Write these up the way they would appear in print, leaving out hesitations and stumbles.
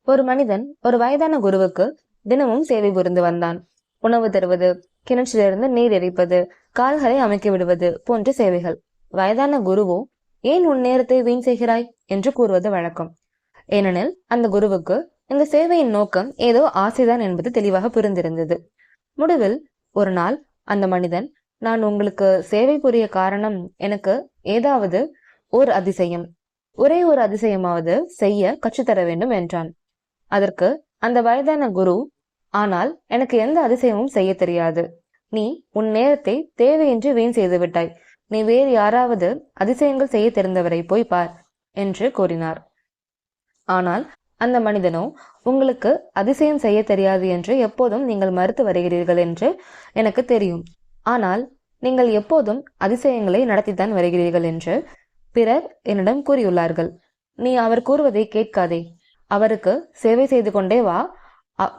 ஒரு மனிதன் ஒரு வயதான குருவுக்கு தினமும் சேவை புரிந்து வந்தான். உணவு தருவது, கிணற்றிலிருந்து நீர் எரிப்பது, கால்களை அமைக்க விடுவது போன்ற சேவைகள். வயதான குருவோ, ஏன் உன் நேரத்தை வீண் செய்கிறாய் என்று கூறுவது வழக்கம். ஏனெனில் அந்த குருவுக்கு இந்த சேவையின் நோக்கம் ஏதோ ஆசைதான் என்பது தெளிவாக புரிந்திருந்தது. முடிவில் ஒரு நாள் அந்த மனிதன், நான் உங்களுக்கு சேவை புரிய காரணம் எனக்கு ஏதாவது ஒரு அதிசயம், ஒரே ஒரு அதிசயமாவது செய்ய கற்றுத்தர வேண்டும் என்றான். அதற்கு அந்த வயதான குரு, ஆனால் எனக்கு எந்த அதிசயமும் செய்ய தெரியாது. நீ உன் நேரத்தை தேவையின்றி வீண் செய்து விட்டாய். நீ வேறு யாராவது அதிசயங்கள் செய்ய தெரிந்தவரை போய் பார் என்று கூறினார். ஆனால் அந்த மனிதனோ, உங்களுக்கு அதிசயம் செய்ய தெரியாது என்று எப்போதும் நீங்கள் மறுத்து வருகிறீர்கள் என்று எனக்கு தெரியும். ஆனால் நீங்கள் எப்போதும் அதிசயங்களை நடத்தித்தான் வருகிறீர்கள் என்று பிறர் என்னிடம் கூறியுள்ளார்கள். நீ அவர் கூறுவதை கேட்காதே. அவருக்கு சேவை செய்து கொண்டே வா.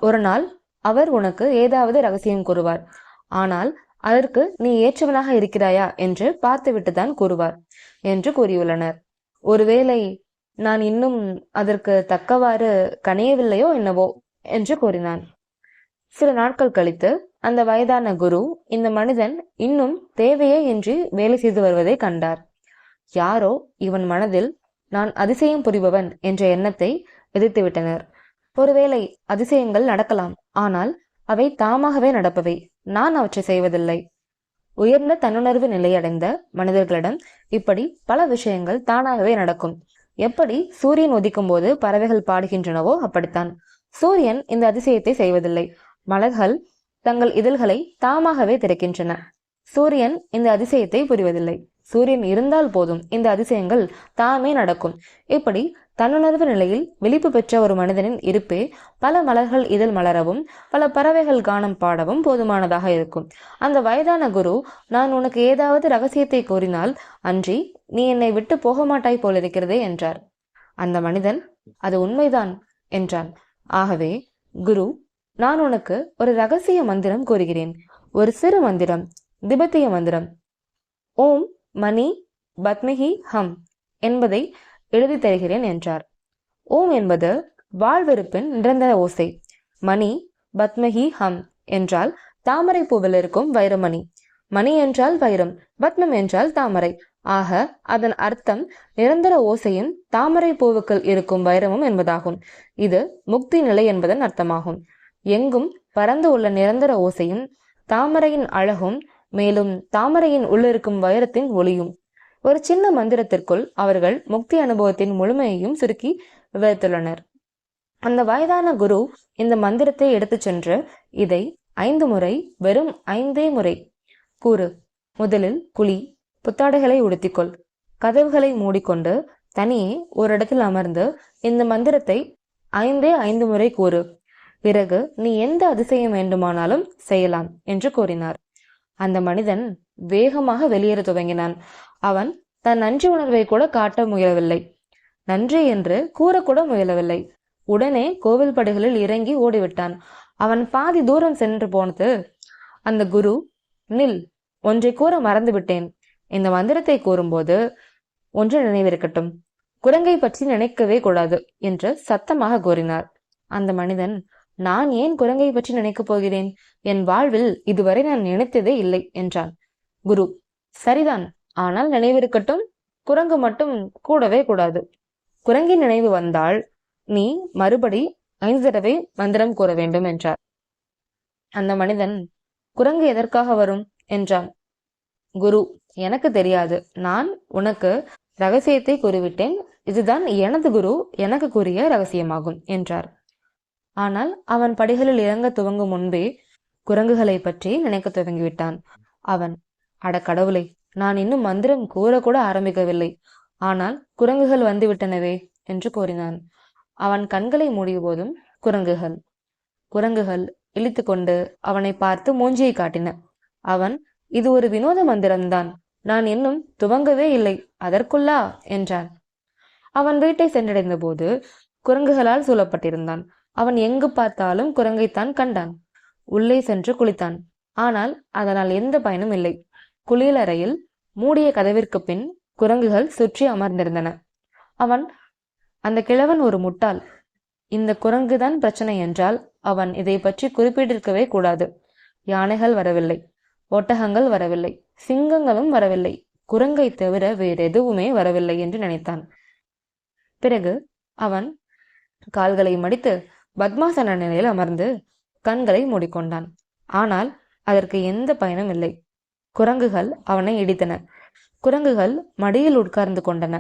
ஒரு நாள் அவர் உனக்கு ஏதாவது ரகசியம் கூறுவார். ஆனால் அதற்கு நீ ஏற்றவனாக இருக்கிறாயா என்று பார்த்துவிட்டுதான் கூறுவார் என்று கூறியுள்ளனர். ஒருவேளை நான் இன்னும் அதற்கு தக்கவாறு கனியவில்லையோ என்னவோ என்று கூறினான். சில நாட்கள் கழித்து அந்த வயதான குரு இந்த மனிதன் இன்னும் தேவையே இன்றி வேலை செய்து வருவதை கண்டார். யாரோ இவன் மனதில் நான் அதிசயம் புரிபவன் என்ற எண்ணத்தை விதைத்து விட்டனர். ஒருவேளை அதிசயங்கள் நடக்கலாம், ஆனால் அவை தாமாகவே நடப்பவை. நான் அவற்றை செய்வதில்லை. உயர்ந்த தன்னுணர்வு நிலையடைந்த மனிதர்களிடம் இப்படி பல விஷயங்கள் தானாகவே நடக்கும். எப்படி சூரியன் உதிக்கும் போது பறவைகள் பாடுகின்றனவோ அப்படித்தான். சூரியன் இந்த அதிசயத்தை செய்வதில்லை. மலர்கள் தங்கள் இதழ்களை தாமாகவே திறக்கின்றன. சூரியன் இந்த அதிசயத்தை புரிவதில்லை. சூரியன் இருந்தால் போதும் இந்த அதிசயங்கள் தாமே நடக்கும். இப்படி தன்னுணர்வு நிலையில் விழிப்பு பெற்ற ஒரு மனிதனின் இருப்பே பல மலர்கள் இதழ் மலரவும் பல பறவைகள் கானம் பாடவும் போதுமானதாக இருக்கும். அந்த வயதான குரு, நான் உனக்கு ஏதாவது ரகசியத்தை கூறினால் அன்றி நீ என்னை விட்டு போக மாட்டாய் போலிருக்கிறதே என்றார். அந்த மனிதன், அது உண்மைதான் என்றான். ஆகவே குரு, நான் உனக்கு ஒரு ரகசிய மந்திரம் கூறுகிறேன். ஒரு சிறு மந்திரம், திபெத்திய மந்திரம். ஓம் மணி பத்மிஹி ஹம் என்பதை எழுதி தருகிறேன் என்றார். ஓம் என்பது வாழ்வெறுப்பின் நிரந்தர ஓசை. மணி பத்மஹி ஹம் என்றால் தாமரை பூவில் இருக்கும் வைரமணி. மணி என்றால் வைரம், பத்மம் என்றால் தாமரை. ஆக அதன் அர்த்தம் நிரந்தர ஓசையும் தாமரை பூவுக்குள் இருக்கும் வைரமும் என்பதாகும். இது முக்தி நிலை என்பதன் அர்த்தமாகும். எங்கும் பறந்து உள்ள நிரந்தர ஓசையும் தாமரையின் அழகும், மேலும் தாமரையின் உள்ளிருக்கும் வைரத்தின் ஒளியும். ஒரு சின்ன மந்திரத்திற்குள் அவர்கள் முக்தி அனுபவத்தின் முழுமையையும் சுருக்கி விவரித்துள்ளனர். அந்த வயதான குரு இந்த மந்திரத்தை எடுத்து சென்று, இதை 5 முறை, வெறும் 5 முறை கூறு. முதலில் குழி, புத்தாடைகளை உடுத்திக்கொள், கதவுகளை மூடிக்கொண்டு தனியே ஒரு இடத்தில் அமர்ந்து இந்த மந்திரத்தை 5 முறை கூறு. பிறகு நீ எந்த அதிசயம் வேண்டுமானாலும் செய்யலாம் என்று கூறினார். அந்த மனிதன் வேகமாக வெளியேற துவங்கினான். அவன் தன் நன்றி உணர்வை கூட காட்ட முயலவில்லை. நன்றி என்று கூறக்கூட முயலவில்லை. உடனே கோவில் படிகளில் இறங்கி ஓடிவிட்டான். அவன் பாதி தூரம் சென்று போனது அந்த குரு, நில், ஒன்றை கூற மறந்துவிட்டேன். இந்த மந்திரத்தை கூறும்போது ஒன்று நினைவிருக்கட்டும், குரங்கை பற்றி நினைக்கவே கூடாது என்று சத்தமாக கூறினார். அந்த மனிதன், நான் ஏன் குரங்கை பற்றி நினைக்கப் போகிறேன்? என் வாழ்வில் இதுவரை நான் நினைத்ததே இல்லை என்றான். குரு, சரிதான், ஆனால் நினைவிருக்கட்டும், குரங்கு மட்டும் கூடவே கூடாது. குரங்கின் நினைவு வந்தால் நீ மறுபடி 5 தடவை மந்திரம் கூற வேண்டும் என்றார். அந்த மனிதன், குரங்கு எதற்காக வரும் என்றான். குரு, எனக்கு தெரியாது. நான் உனக்கு ரகசியத்தை கூறிவிட்டேன். இதுதான் எனது குரு எனக்கு கூறிய ரகசியமாகும் என்றார். ஆனால் அவன் படிகளில் இறங்க துவங்கும் முன்பே குரங்குகளை பற்றி நினைக்க துவங்கிவிட்டான். அவன், அட கடவுளை, நான் இன்னும் மந்திரம் கூறக்கூட ஆரம்பிக்கவில்லை, ஆனால் குரங்குகள் வந்துவிட்டனவே என்று கூறினான். அவன் கண்களை மூடிய போதும் குரங்குகள் இழித்து கொண்டு அவனை பார்த்து மூஞ்சியை காட்டின. அவன், இது ஒரு வினோத மந்திரம்தான், நான் இன்னும் துவங்கவே இல்லை, அதற்குள்ளா என்றான். அவன் வீட்டை சென்றடைந்த போது குரங்குகளால் சூழப்பட்டிருந்தான். அவன் எங்கு பார்த்தாலும் குரங்கைத்தான் கண்டான். உள்ளே சென்று குளித்தான். ஆனால் அதனால் எந்த பயனும் இல்லை. குளியலறையில் மூடிய கதவிற்கு பின் குரங்குகள் சுற்றி அமர்ந்திருந்தன. அவன், அந்த கிழவன் ஒரு முட்டாள், இந்த குரங்குதான் பிரச்சனை என்றால் அவன் இதை பற்றி குறிப்பிட்டிருக்கவே கூடாது. யானைகள் வரவில்லை, ஒட்டகங்கள் வரவில்லை, சிங்கங்களும் வரவில்லை, குரங்கை தவிர வேறெதுவுமே வரவில்லை என்று நினைத்தான். பிறகு அவன் கால்களை மடித்து பத்மாசன நிலையில் அமர்ந்து கண்களை மூடிக்கொண்டான். ஆனால் அதற்கு எந்த பயனும் இல்லை. குரங்குகள் அவனை இடித்தன. குரங்குகள் மடியில் உட்கார்ந்து கொண்டன.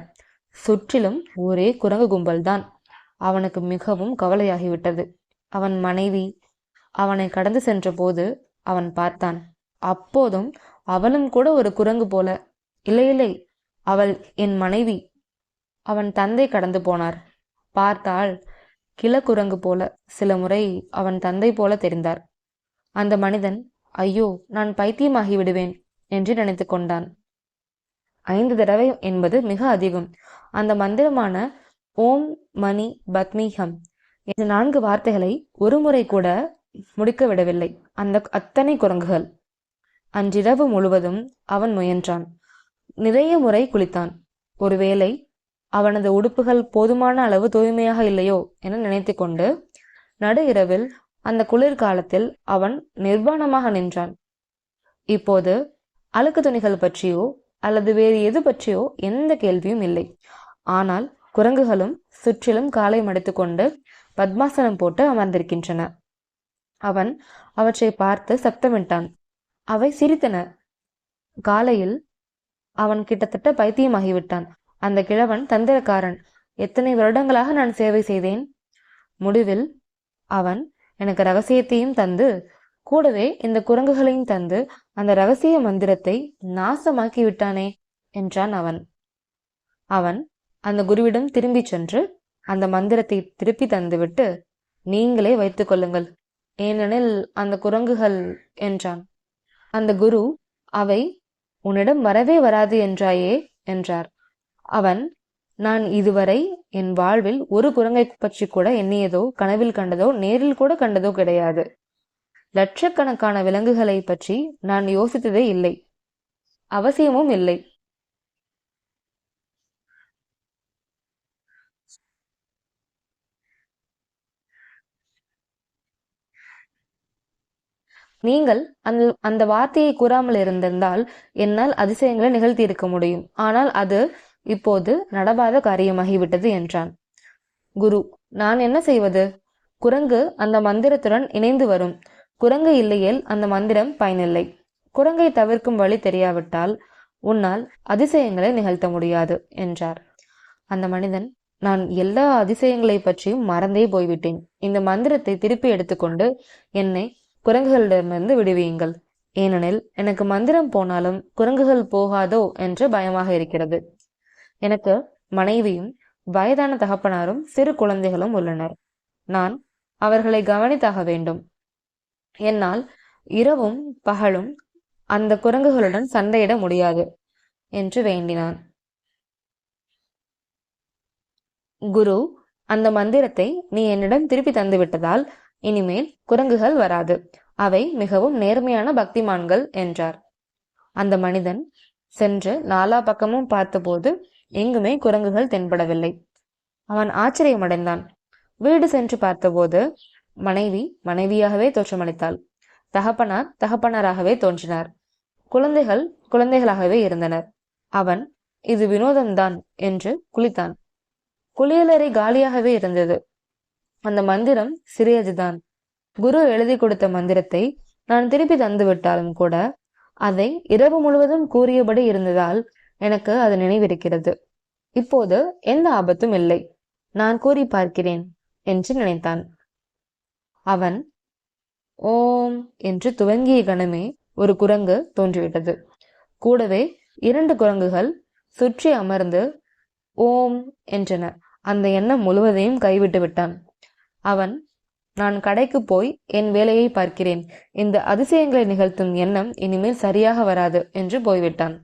சுற்றிலும் ஒரே குரங்கு கும்பல்தான். அவனுக்கு மிகவும் கவலையாகிவிட்டது. அவன் மனைவி அவனை கடந்து சென்ற போது அவன் பார்த்தான். அப்போதும் அவளும் கூட ஒரு குரங்கு போல. இல்லை இல்லை, அவள் என் மனைவி. அவன் தந்தை கடந்து போனார். பார்த்தால் கிளக்குரங்கு போல. சில முறை அவன் தந்தை போல தெரிந்தார். அந்த மனிதன், ஐயோ, நான் பைத்தியமாகி விடுவேன் என்று நினைத்து கொண்டான். 5 தடவை என்பது மிக அதிகம். அந்த மந்திரமான ஓம் மணி பத்மீகம் என்ற 4 வார்த்தைகளை ஒரு முறை கூட முடிக்க விடவில்லை அத்தனை குரங்குகள். அன்றிரவு முழுவதும் அவன் முயன்றான். நிறைய முறை குளித்தான். ஒருவேளை அவனது உடுப்புகள் போதுமான அளவு தூய்மையாக இல்லையோ என நினைத்து கொண்டு நடு இரவில் அந்த குளிர்காலத்தில் அவன் நிர்வாணமாக நின்றான். இப்போது அழுக்கு துணிகள் பற்றியோ அல்லது வேறு எது பற்றியோ எந்த கேள்வியும் இல்லை. ஆனால் குரங்குகளும் சுற்றிலும் காலை மடித்து கொண்டு பத்மாசனம் போட்டு அமர்ந்திருக்கின்றன. அவன் அவற்றை பார்த்து சத்தமிட்டான். அவை சிரித்தன. காலையில் அவன் கிட்டத்தட்ட பைத்தியமாகிவிட்டான். அந்த கிழவன் தந்திரக்காரன். எத்தனை வருடங்களாக நான் சேவை செய்தேன். முடிவில் அவன் எனக்கு ரகசியத்தையும் தந்து கூடவே இந்த குரங்குகளையும் தந்து அந்த ரகசிய மந்திரத்தை நாசமாக்கி விட்டானே என்றான் அவன். அவன் அந்த குருவிடம் திரும்பி சென்று அந்த மந்திரத்தை திருப்பி தந்துவிட்டு, நீங்களே வைத்துக் கொள்ளுங்கள், ஏனெனில் அந்த குரங்குகள் என்றான். அந்த குரு, அவை உன்னிடம் வரவே வராது என்றாயே என்றார். அவன், நான் இதுவரை என் வாழ்வில் ஒரு குரங்கை பற்றி கூட எண்ணியதோ கனவில் கண்டதோ நேரில் கூட கண்டதோ கிடையாது. லட்சக்கணக்கான விலங்குகளை பற்றி நான் யோசித்ததே இல்லை, அவசியமும் இல்லை. நீங்கள் அந்த வார்த்தையை கூறாமல் இருந்திருந்தால் என்னால் அதிசயங்களை நிகழ்த்தி இருக்க முடியும். ஆனால் அது இப்போது நடவாத காரியமாகிவிட்டது என்றான். குரு, நான் என்ன செய்வது? குரங்கு அந்த மந்திரத்துடன் இணைந்து வரும். குரங்கு இல்லையேல் அந்த மந்திரம் பயனில்லை. குரங்கை தவிர்க்கும் வழி தெரியாவிட்டால் உன்னால் அதிசயங்களை நிகழ்த்த முடியாது என்றார். அந்த மனிதன், நான் எல்லா அதிசயங்களை பற்றியும் மறந்தே போய்விட்டேன். இந்த மந்திரத்தை திருப்பி எடுத்துக்கொண்டு என்னை குரங்குகளிடமிருந்து விடுவியுங்கள். ஏனெனில் எனக்கு மந்திரம் போனாலும் குரங்குகள் போகாதோ என்று பயமாக இருக்கிறது. எனக்கு மனைவியும் வயதான தகப்பனாரும் சிறு குழந்தைகளும் உள்ளனர். நான் அவர்களை கவனித்தாக வேண்டும். என்னால் இரவும் பகலும் அந்த குரங்குகளுடன் சண்டையிட முடியாது என்று வேண்டினான். குரு, அந்த மந்திரத்தை நீ என்னிடம் திருப்பி தந்து விட்டதால் இனிமேல் குரங்குகள் வராது. அவை மிகவும் நேர்மையான பக்திமான்கள் என்றார். அந்த மனிதன் சென்று 4 பக்கமும் பார்த்தபோது எங்குமே குரங்குகள் தென்படவில்லை. அவன் ஆச்சரியமடைந்தான். வீடு சென்று பார்த்தபோது மனைவி மனைவியாகவே தோற்றமளித்தாள். தகப்பனார் தகப்பனாராகவே தோன்றினார். குழந்தைகள் குழந்தைகளாகவே இருந்தனர். அவன், இது வினோதம்தான் என்று குளித்தான். குளியலறை காலியாகவே இருந்தது. அந்த மந்திரம் சிறியதுதான். குரு எழுதி கொடுத்த மந்திரத்தை நான் திருப்பி தந்து விட்டாலும் கூட அதை இரவு முழுவதும் கூறியபடி இருந்ததால் எனக்கு அது நினைவிருக்கிறது. இப்போது எந்த ஆபத்தும் இல்லை, நான் கூறி பார்க்கிறேன் என்று நினைத்தான். அவன் ஓம் என்று துவங்கிய கணமே ஒரு குரங்கு தோன்றிவிட்டது. கூடவே 2 குரங்குகள் சுற்றி அமர்ந்து ஓம் என்றன. அந்த எண்ணம் முழுவதையும் கைவிட்டு விட்டான். அவன், நான் கடைக்கு போய் என் வேலையை பார்க்கிறேன். இந்த அதிசயங்களை நிகழ்த்தும் எண்ணம் இனிமேல் சரியாக வராது என்று போய்விட்டான்.